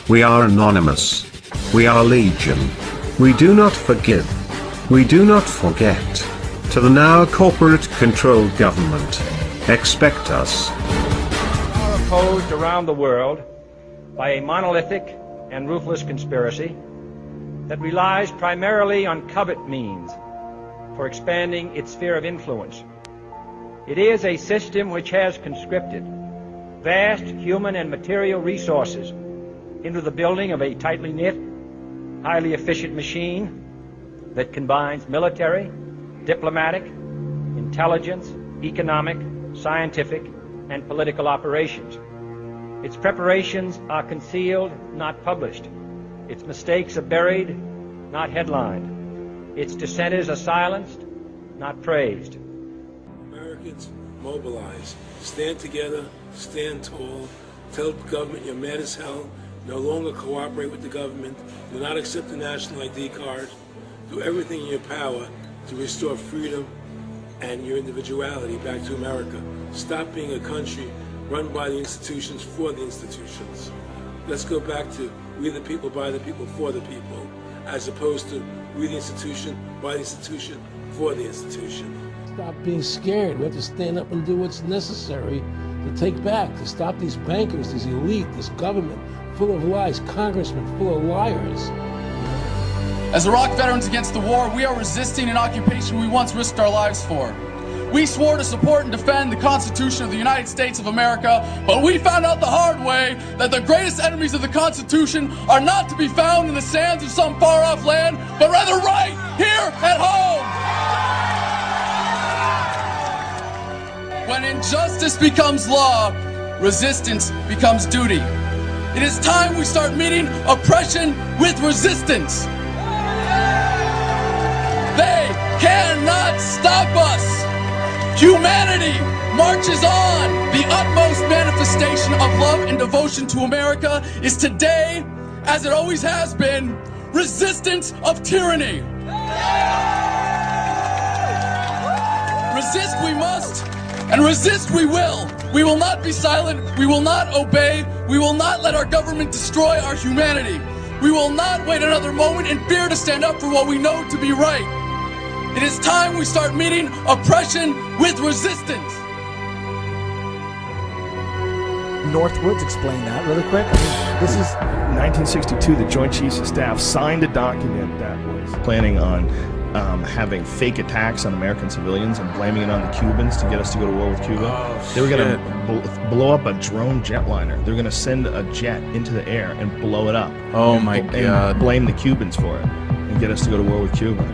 We are anonymous. We are legion. We do not forgive. We do not forget. To the now corporate-controlled government, expect us. Are opposed around the world by a monolithic and ruthless conspiracy that relies primarily on covert means for expanding its sphere of influence. It is a system which has conscripted vast human and material resources into the building of a tightly knit, highly efficient machine that combines military, diplomatic, intelligence, economic, scientific, and political operations. Its preparations are concealed, not published. Its mistakes are buried, not headlined. Its dissenters are silenced, not praised. Americans, mobilize. Stand together, stand tall. Tell the government you're mad as hell. No longer cooperate with the government. Do not accept the national ID card. Do everything in your power to restore freedom and your individuality back to America. Stop being a country run by the institutions for the institutions. Let's go back to we the people, by the people, for the people, as opposed to we the institution, by the institution, for the institution. Stop being scared. We have to stand up and do what's necessary to take back, to stop these bankers, this elite, this government full of lies, congressmen full of liars. As Iraq Veterans Against the War, we are resisting an occupation we once risked our lives for. We swore to support and defend the Constitution of the United States of America, but we found out the hard way that the greatest enemies of the Constitution are not to be found in the sands of some far-off land, but rather right here at home. When injustice becomes law, resistance becomes duty. It is time we start meeting oppression with resistance. They cannot stop us. Humanity marches on. The utmost manifestation of love and devotion to America is today, as it always has been, resistance of tyranny. Resist we must, and resist we will. We will not be silent. We will not obey. We will not let our government destroy our humanity. We will not wait another moment in fear to stand up for what we know to be right. It is time we start meeting oppression with resistance. Northwoods, explain that really quick. This is 1962. The Joint Chiefs of Staff signed a document that was planning on having fake attacks on American civilians and blaming it on the Cubans to get us to go to war with Cuba. They were going to blow up a drone jetliner. They were going to send a jet into the air and blow it up. Oh my God! And blame the Cubans for it and get us to go to war with Cuba.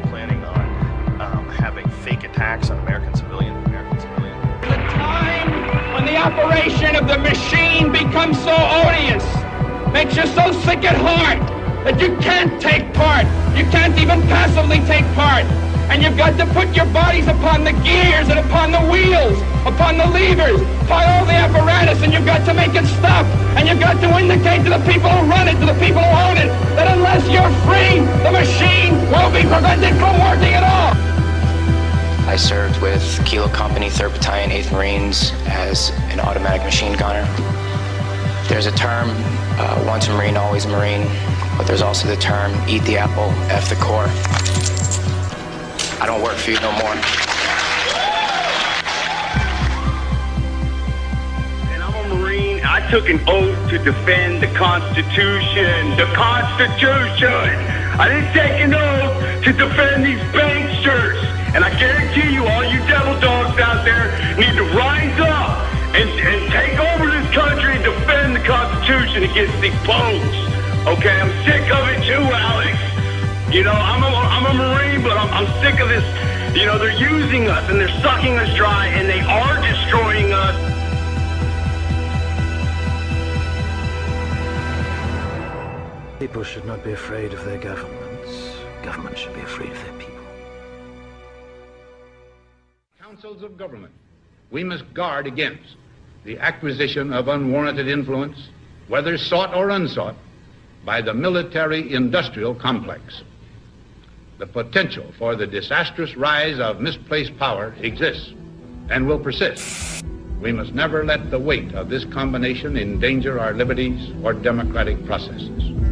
Planning on having fake attacks on American civilians. The time when the operation of the machine becomes so odious, makes you so sick at heart that you can't take part. You can't even passively take part. And you've got to put your bodies upon the gears and upon the wheels, upon the levers, upon all the apparatus, and you've got to make it stop. And you've got to indicate to the people who run it, to the people who own it, that unless you're free, the machine will be prevented from working at all. I served with Kilo Company, 3rd Battalion, 8th Marines as an automatic machine gunner. There's a term, once a Marine, always a Marine, but there's also the term, eat the apple, F the core. I don't work for you no more. And I'm a Marine. I took an oath to defend the Constitution. The Constitution! I didn't take an oath to defend these banksters. And I guarantee you, all you devil dogs out there need to rise up and take over this country and defend the Constitution against these punks. Okay, I'm sick of it too, Alex. You know, I'm a Marine, but I'm sick of this. You know, they're using us and they're sucking us dry and they are destroying us. People should not be afraid of their governments. Governments should be afraid of their people. Councils of government, we must guard against the acquisition of unwarranted influence, whether sought or unsought, by the military-industrial complex. The potential for the disastrous rise of misplaced power exists and will persist. We must never let the weight of this combination endanger our liberties or democratic processes.